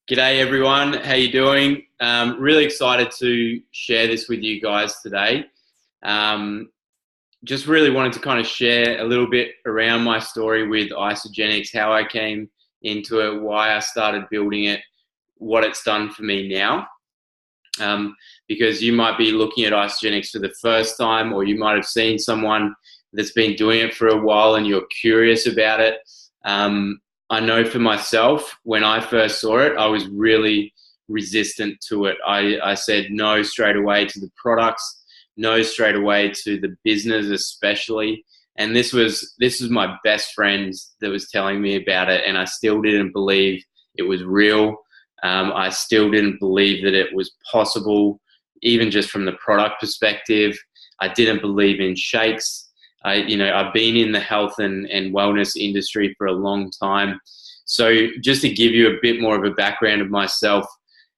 G'day everyone, how you doing? Really excited to share this with you guys today. Um, just really wanted to kind of share a little bit around my story with Isagenix, how I came into it, why I started building it, what it's done for me now. Because you might be looking at Isagenix for the first time, or you might have seen someone that's been doing it for a while and you're curious about it. I know for myself, when I first saw it, I was really resistant to it. I said no straight away to the products, no straight away to the business especially. And this was my best friend that was telling me about it, and I still didn't believe it was real. I still didn't believe that it was possible, even just from the product perspective. I didn't believe in shakes. I've been in the health and wellness industry for a long time. So just to give you a bit more of a background of myself,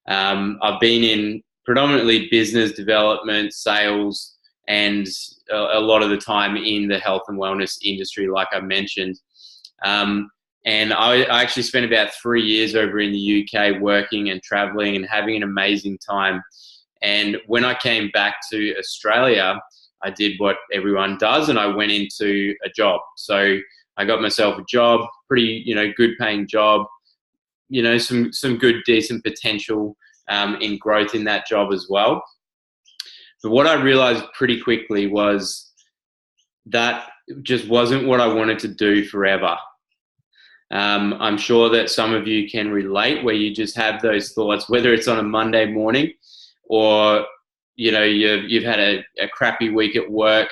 I've been in predominantly business development, sales, and a lot of the time in the health and wellness industry, like I mentioned. And I actually spent about 3 years over in the UK working and traveling and having an amazing time. And when I came back to Australia, I did what everyone does, and I went into a job. So I got myself a job, pretty, good paying job, some good, decent potential in growth in that job as well. But what I realized pretty quickly was that just wasn't what I wanted to do forever. I'm sure that some of you can relate, where you just have those thoughts, whether it's on a Monday morning or you've had a crappy week at work,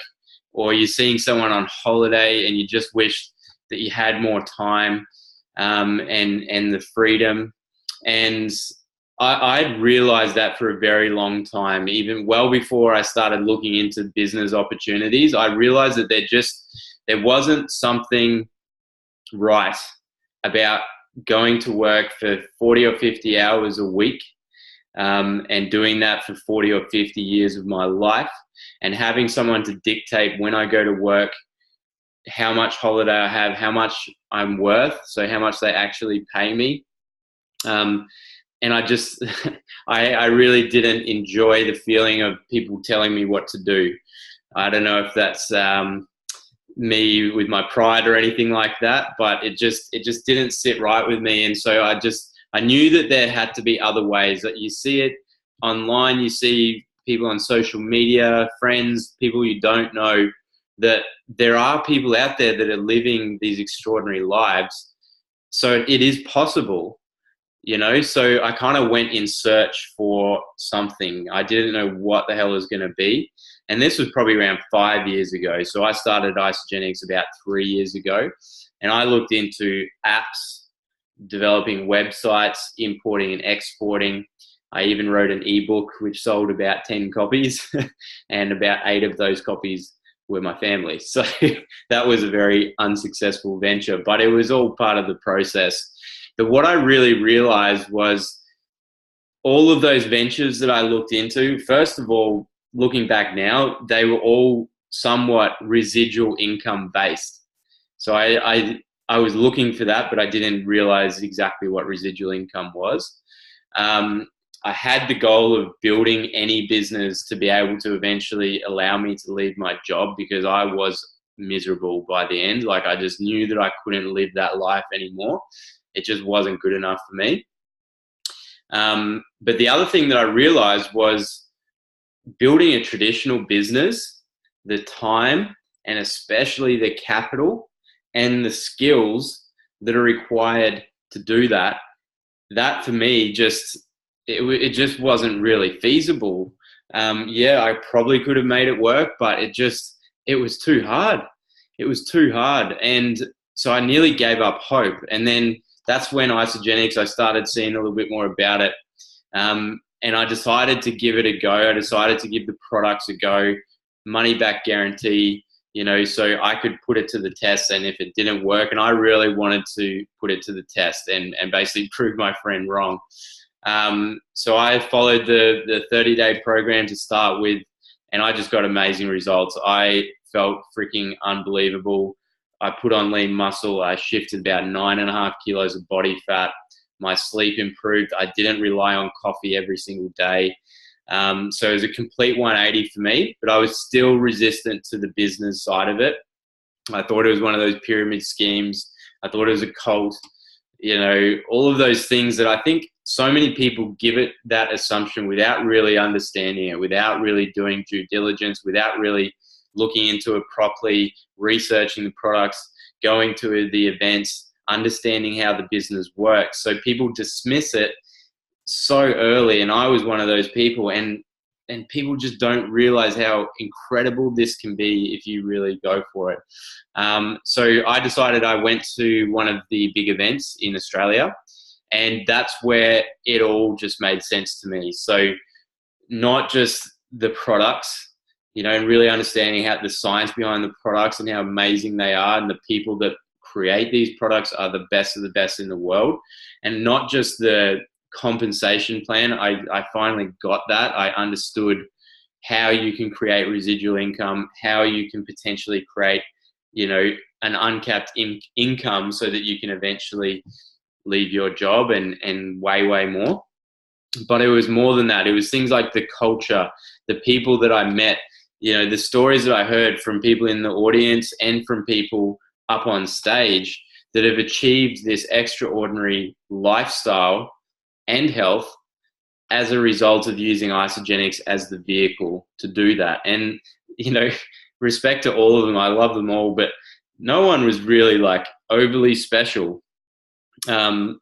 or you're seeing someone on holiday and you just wish that you had more time and the freedom. And I'd realized that for a very long time, even well before I started looking into business opportunities. I realized that there wasn't something right about going to work for 40 or 50 hours a week and doing that for 40 or 50 years of my life, and having someone to dictate when I go to work, how much holiday I have, how much I'm worth, so how much they actually pay me. And I just, I really didn't enjoy the feeling of people telling me what to do. I don't know if that's me with my pride or anything like that, but it just didn't sit right with me. And so I knew that there had to be other ways. That you see it online, you see people on social media, friends, people you don't know, that there are people out there that are living these extraordinary lives. So it is possible, So I kind of went in search for something. I didn't know what the hell it was going to be. And this was probably around 5 years ago. So I started Isagenix about 3 years ago, and I looked into apps, developing websites, importing and exporting. I even wrote an ebook which sold about 10 copies and about 8 of those copies were my family. So that was a very unsuccessful venture, but it was all part of the process. But what I really realized was all of those ventures that I looked into, first of all, looking back now, they were all somewhat residual income based. So I was looking for that, but I didn't realize exactly what residual income was. I had the goal of building any business to be able to eventually allow me to leave my job, because I was miserable by the end. Like, I just knew that I couldn't live that life anymore. It just wasn't good enough for me. But the other thing that I realized was building a traditional business, the time and especially the capital and the skills that are required to do that, that for me it just wasn't really feasible. Yeah, I probably could have made it work, but it was too hard. It was too hard. And so I nearly gave up hope. And then that's when Isagenix, I started seeing a little bit more about it. And I decided to give it a go. I decided to give the products a go, money back guarantee, so I could put it to the test. And if it didn't work, and I really wanted to put it to the test and basically prove my friend wrong. So I followed the 30-day program to start with, and I just got amazing results. I felt freaking unbelievable. I put on lean muscle. I shifted about 9.5 kilos of body fat. My sleep improved. I didn't rely on coffee every single day. So it was a complete 180 for me, but I was still resistant to the business side of it. I thought it was one of those pyramid schemes. I thought it was a cult, all of those things that I think so many people give it that assumption without really understanding it, without really doing due diligence, without really looking into it properly, researching the products, going to the events, understanding how the business works. So people dismiss it so early, and I was one of those people, and people just don't realize how incredible this can be if you really go for it. So I decided I went to one of the big events in Australia, and that's where it all just made sense to me. So not just the products, and really understanding how the science behind the products and how amazing they are, and the people that create these products are the best of the best in the world, and not just the compensation plan. I finally got that. I understood how you can create residual income, how you can potentially create, an uncapped income so that you can eventually leave your job and way more. But it was more than that. It was things like the culture, the people that I met, the stories that I heard from people in the audience and from people up on stage that have achieved this extraordinary lifestyle and health as a result of using Isagenix as the vehicle to do that. And, respect to all of them. I love them all, but no one was really like overly special. And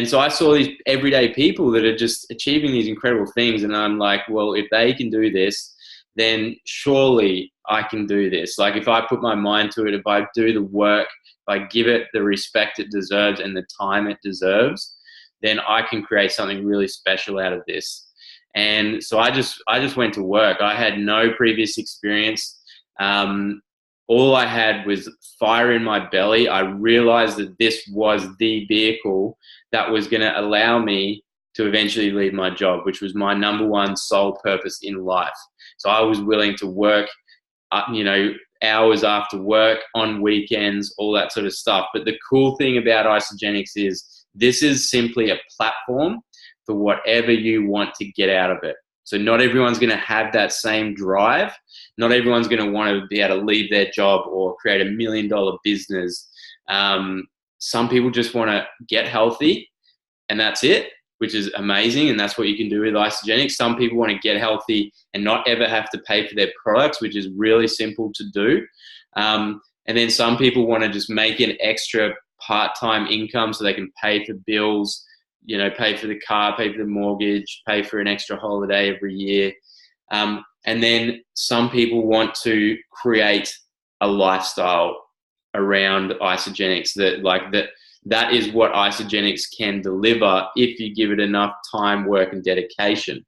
so I saw these everyday people that are just achieving these incredible things. And I'm like, well, if they can do this, then surely I can do this. Like if I put my mind to it, if I do the work, if I give it the respect it deserves and the time it deserves, then I can create something really special out of this. And so I just went to work. I had no previous experience. All I had was fire in my belly. I realized that this was the vehicle that was going to allow me to eventually leave my job, which was my number one sole purpose in life. So I was willing to work, hours after work, on weekends, all that sort of stuff. But the cool thing about Isagenix is this is simply a platform for whatever you want to get out of it. So not everyone's going to have that same drive. Not everyone's going to want to be able to leave their job or create $1 million business. Some people just want to get healthy and that's it, which is amazing. And that's what you can do with Isagenix. Some people want to get healthy and not ever have to pay for their products, which is really simple to do. And then some people want to just make an extra part-time income so they can pay for bills, pay for the car, pay for the mortgage, pay for an extra holiday every year. And then some people want to create a lifestyle around Isagenix that is what Isagenix can deliver if you give it enough time, work, and dedication.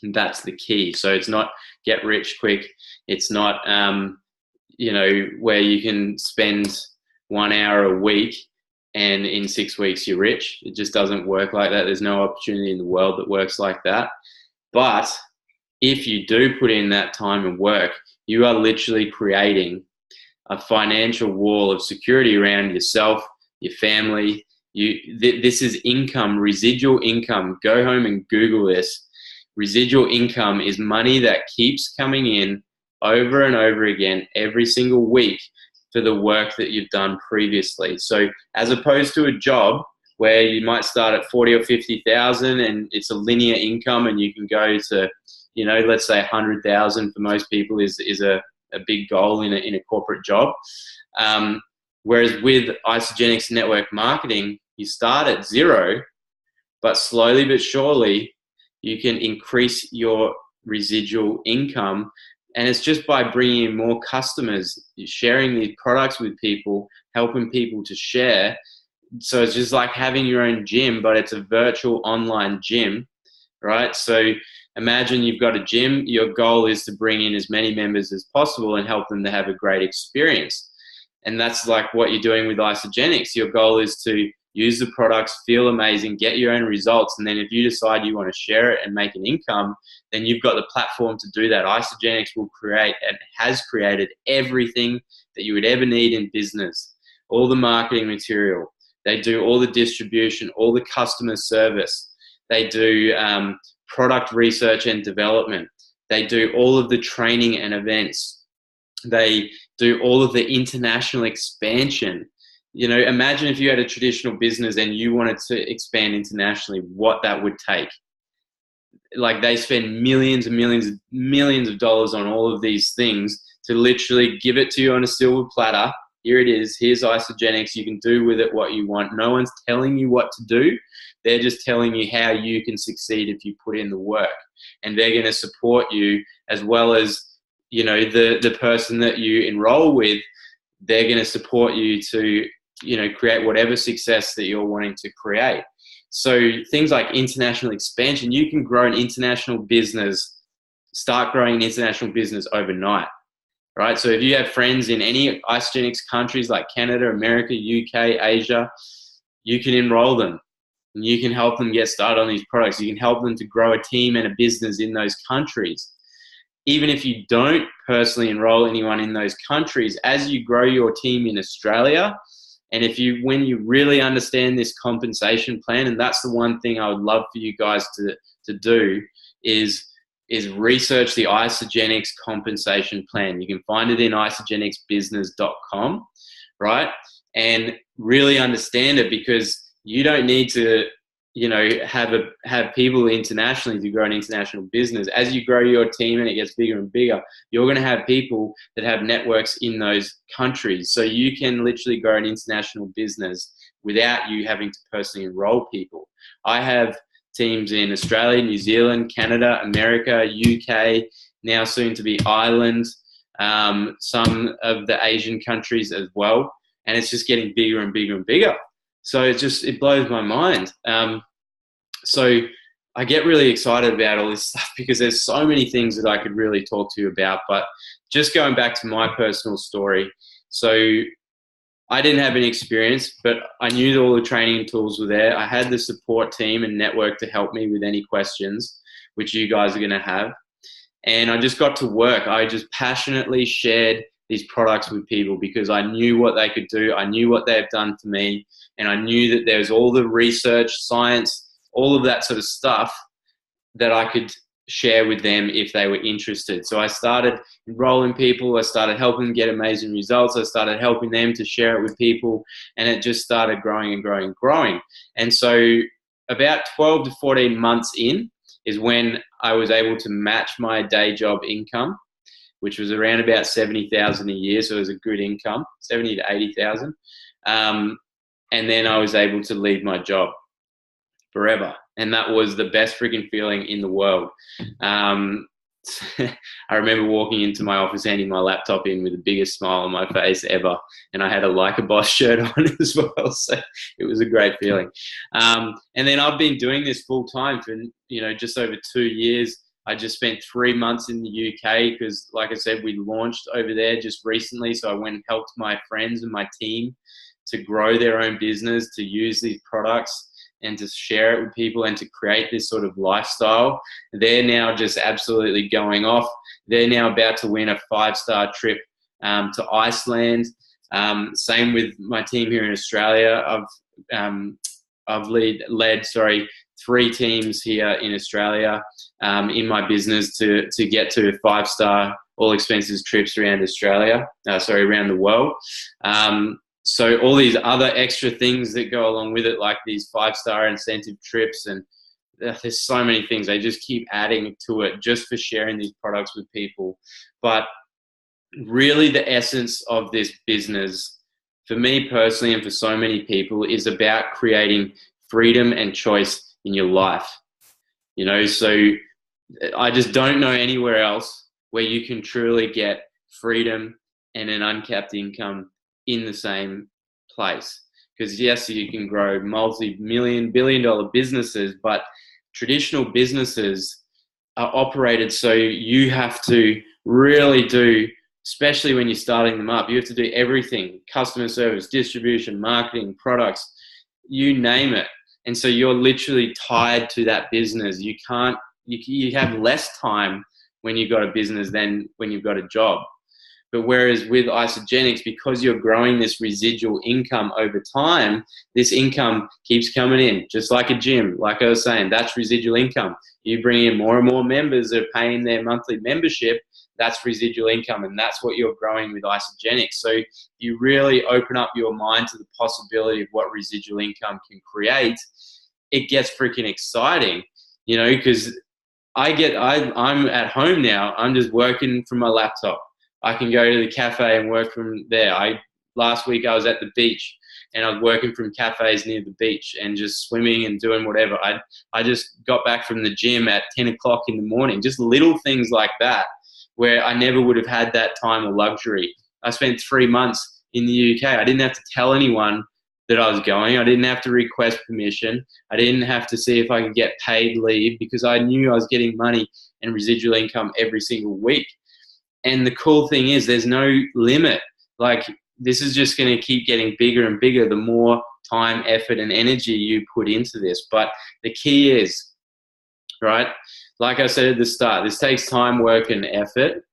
And that's the key. So it's not get rich quick. It's not, where you can spend 1 hour a week and in 6 weeks you're rich. It just doesn't work like that. There's no opportunity in the world that works like that. But if you do put in that time and work, you are literally creating a financial wall of security around yourself, your family. This is income, residual income. Go home and Google this. Residual income is money that keeps coming in over and over again every single week for the work that you've done previously. So as opposed to a job where you might start at 40 or 50,000 and it's a linear income and you can go to, let's say 100,000 for most people is a big goal in a corporate job. Whereas with Isagenix network marketing, you start at zero, but slowly but surely you can increase your residual income. And it's just by bringing in more customers, sharing these products with people, helping people to share. So it's just like having your own gym, but it's a virtual online gym, right? So imagine you've got a gym. Your goal is to bring in as many members as possible and help them to have a great experience. And that's like what you're doing with Isagenix. Your goal is to use the products, feel amazing, get your own results. And then if you decide you want to share it and make an income, then you've got the platform to do that. Isagenix will create and has created everything that you would ever need in business. All the marketing material, They do all the distribution, all the customer service. They do product research and development. They do all of the training and events. They do all of the international expansion. You know, imagine if you had a traditional business and you wanted to expand internationally, what that would take. Like, they spend millions and millions of dollars on all of these things to literally give it to you on a silver platter. Here it is. Here's Isagenix. You can do with it what you want. No one's telling you what to do. They're just telling you how you can succeed if you put in the work. And they're going to support you, as well as, you know, the person that you enroll with. They're going to support you to, you know, create whatever success that you're wanting to create. So things like international expansion, you can grow an international business, start growing an international business overnight, right? So if you have friends in any Isagenix countries like Canada, America, UK, Asia, you can enroll them and you can help them get started on these products. You can help them to grow a team and a business in those countries. Even if you don't personally enroll anyone in those countries, as you grow your team in Australia, and when you really understand this compensation plan, and that's the one thing I would love for you guys to do, is research the Isagenix compensation plan. You can find it in isagenixbusiness.com, right? And really understand it, because you don't need to, you know, have people internationally to grow an international business. As you grow your team and it gets bigger and bigger, you're going to have people that have networks in those countries. So you can literally grow an international business without you having to personally enroll people. I have teams in Australia, New Zealand, Canada, America, UK, now soon to be Ireland, some of the Asian countries as well. And it's just getting bigger and bigger and bigger. So it blows my mind. So I get really excited about all this stuff, because there's so many things that I could really talk to you about. But just going back to my personal story. So I didn't have any experience, but I knew that all the training tools were there. I had the support team and network to help me with any questions, which you guys are going to have. And I just got to work. I just passionately shared these products with people, because I knew what they could do. I knew what they've done for me. And I knew that there was all the research, science, all of that sort of stuff that I could share with them if they were interested. So I started enrolling people. I started helping them get amazing results. I started helping them to share it with people. And it just started growing and growing and growing. And so about 12 to 14 months in is when I was able to match my day job income, which was around about 70,000 a year. So it was a good income, 70 to 80,000. And then I was able to leave my job forever. And that was the best freaking feeling in the world. I remember walking into my office, handing my laptop in with the biggest smile on my face ever. And I had a Like a Boss shirt on as well. So it was a great feeling. And then I've been doing this full time for, you know, just over 2 years. I just spent 3 months in the UK because, like I said, we launched over there just recently. So I went and helped my friends and my team to grow their own business, to use these products and to share it with people and to create this sort of lifestyle. They're now just absolutely going off. They're now about to win a 5-star trip to Iceland. Same with my team here in Australia. I've led 3 teams here in Australia in my business to get to 5-star all expenses trips around Australia, around the world. So all these other extra things that go along with it, like these 5-star incentive trips, and there's so many things. They just keep adding to it just for sharing these products with people. But really the essence of this business, for me personally and for so many people, is about creating freedom and choice in your life. You know, so I just don't know anywhere else where you can truly get freedom and an uncapped income in the same place. Because yes, you can grow multi-million, billion-dollar businesses, but traditional businesses are operated so you have to really do, especially when you're starting them up, you have to do everything: customer service, distribution, marketing, products, you name it. And so you're literally tied to that business. You have less time when you've got a business than when you've got a job. But whereas with Isagenix, because you're growing this residual income over time, this income keeps coming in, just like a gym. Like I was saying, that's residual income. You bring in more and more members that are paying their monthly membership, that's residual income, and that's what you're growing with Isagenix. So you really open up your mind to the possibility of what residual income can create. It gets freaking exciting, you know, because I'm at home now. I'm just working from my laptop. I can go to the cafe and work from there. Last week I was at the beach and I was working from cafes near the beach and just swimming and doing whatever. I just got back from the gym at 10 o'clock in the morning. Just little things like that where I never would have had that time or luxury. I spent 3 months in the UK. I didn't have to tell anyone that I was going. I didn't have to request permission. I didn't have to see if I could get paid leave because I knew I was getting money and residual income every single week. And the cool thing is there's no limit. Like, this is just going to keep getting bigger and bigger the more time, effort, and energy you put into this. But the key is, right, like I said at the start, this takes time, work, and effort.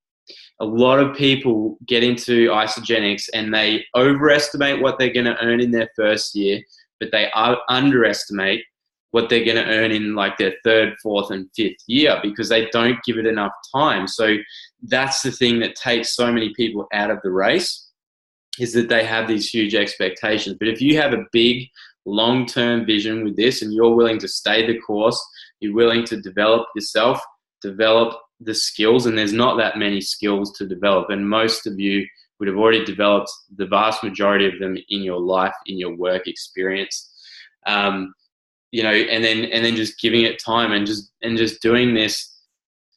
A lot of people get into Isagenix and they overestimate what they're going to earn in their first year, but they underestimate what they're going to earn in like their third, fourth, and fifth year because they don't give it enough time. So that's the thing that takes so many people out of the race, is that they have these huge expectations. But if you have a big long-term vision with this and you're willing to stay the course, you're willing to develop yourself, develop the skills, and there's not that many skills to develop, and most of you would have already developed the vast majority of them in your life, in your work experience. You know, and then just giving it time and just doing this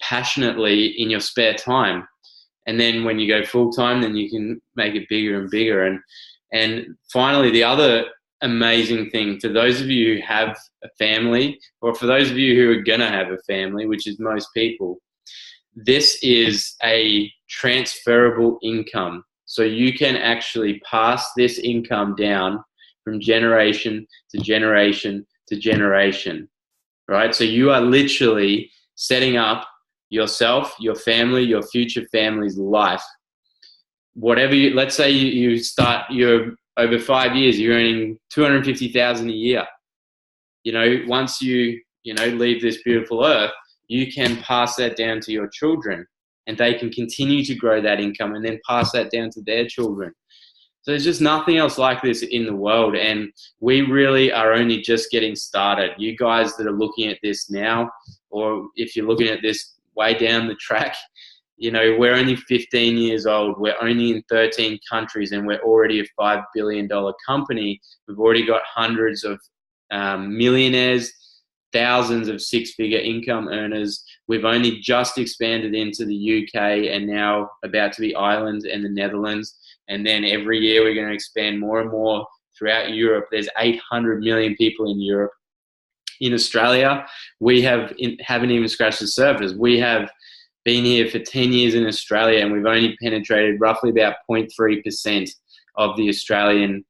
passionately in your spare time. And then when you go full time, then you can make it bigger and bigger. And finally, the other amazing thing for those of you who have a family, or for those of you who are gonna have a family, which is most people, this is a transferable income. So you can actually pass this income down from generation to generation to generation, right? So you are literally setting up yourself, your family, your future family's life. Whatever you, let's say you're over 5 years, you're earning $250,000 a year. You know, once you leave this beautiful earth, you can pass that down to your children and they can continue to grow that income and then pass that down to their children. So there's just nothing else like this in the world, and we really are only just getting started. You guys that are looking at this now, or if you're looking at this way down the track, you know, we're only 15 years old. We're only in 13 countries and we're already a $5 billion company. We've already got hundreds of millionaires, thousands of six-figure income earners. We've only just expanded into the UK and now about to be Ireland and the Netherlands. And then every year we're going to expand more and more throughout Europe. There's 800 million people in Europe. In Australia, we haven't even scratched the surface. We have been here for 10 years in Australia and we've only penetrated roughly about 0.3% of the Australian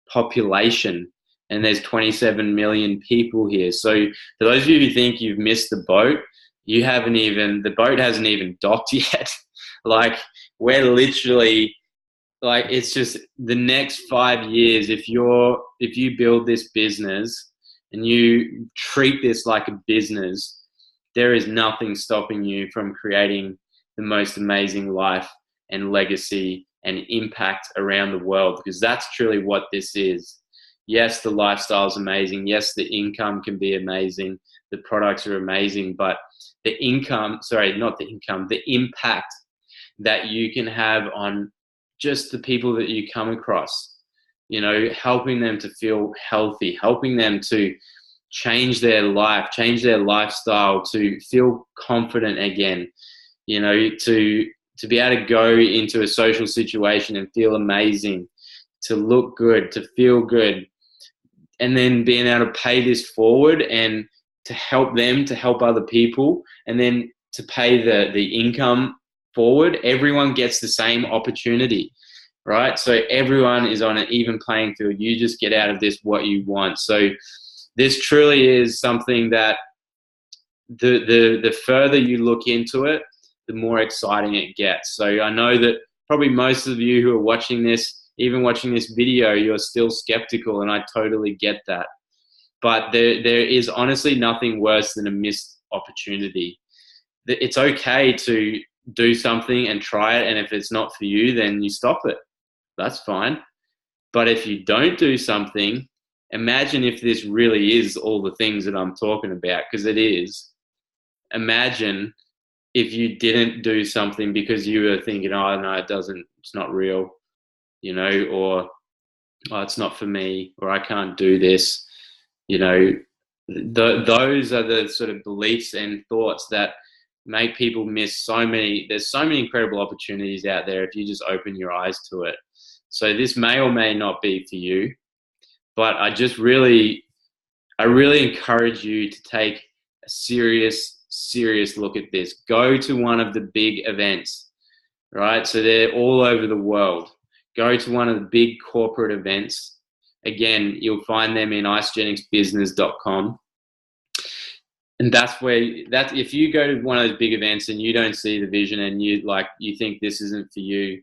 population. And there's 27 million people here. So for those of you who think you've missed the boat, the boat hasn't even docked yet. Like, we're literally, like, it's just the next 5 years, if you build this business and you treat this like a business, there is nothing stopping you from creating the most amazing life and legacy and impact around the world, because that's truly what this is. Yes, the lifestyle is amazing. Yes, the income can be amazing. The products are amazing, but the impact that you can have on just the people that you come across, you know, helping them to feel healthy, helping them to change their life, change their lifestyle, to feel confident again, you know, to be able to go into a social situation and feel amazing, to look good, to feel good, and then being able to pay this forward and to help them, to help other people, and then to pay the income forward. Everyone gets the same opportunity, right? So everyone is on an even playing field. You just get out of this what you want. So this truly is something that the further you look into it, the more exciting it gets. So I know that probably most of you who are watching this, even watching this video, you're still skeptical, and I totally get that. But there is honestly nothing worse than a missed opportunity. It's okay to do something and try it, and if it's not for you, then you stop it. That's fine. But if you don't do something, imagine if this really is all the things that I'm talking about, because it is. Imagine if you didn't do something because you were thinking, oh, no, it's not real, or oh, it's not for me, or I can't do this. Those are the sort of beliefs and thoughts that make people miss there's so many incredible opportunities out there if you just open your eyes to it. So this may or may not be for you, but I really encourage you to take a serious look at this. Go to one of the big events, right? So they're all over the world. Go to one of the big corporate events. Again, you'll find them in isagenixbusiness.com. And if you go to one of those big events and you don't see the vision and you think this isn't for you,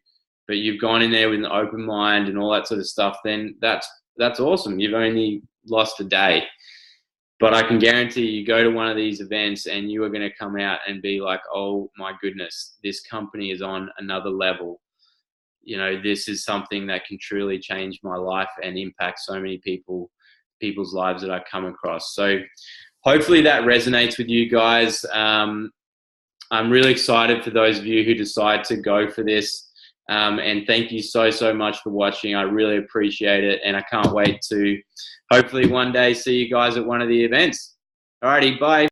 but you've gone in there with an open mind and all that sort of stuff, then that's awesome. You've only lost a day. But I can guarantee you go to one of these events and you are going to come out and be like, oh my goodness, this company is on another level. This is something that can truly change my life and impact so many people's lives that I come across. So hopefully that resonates with you guys. I'm really excited for those of you who decide to go for this. And thank you so much for watching. I really appreciate it. And I can't wait to hopefully one day see you guys at one of the events. Alrighty, bye.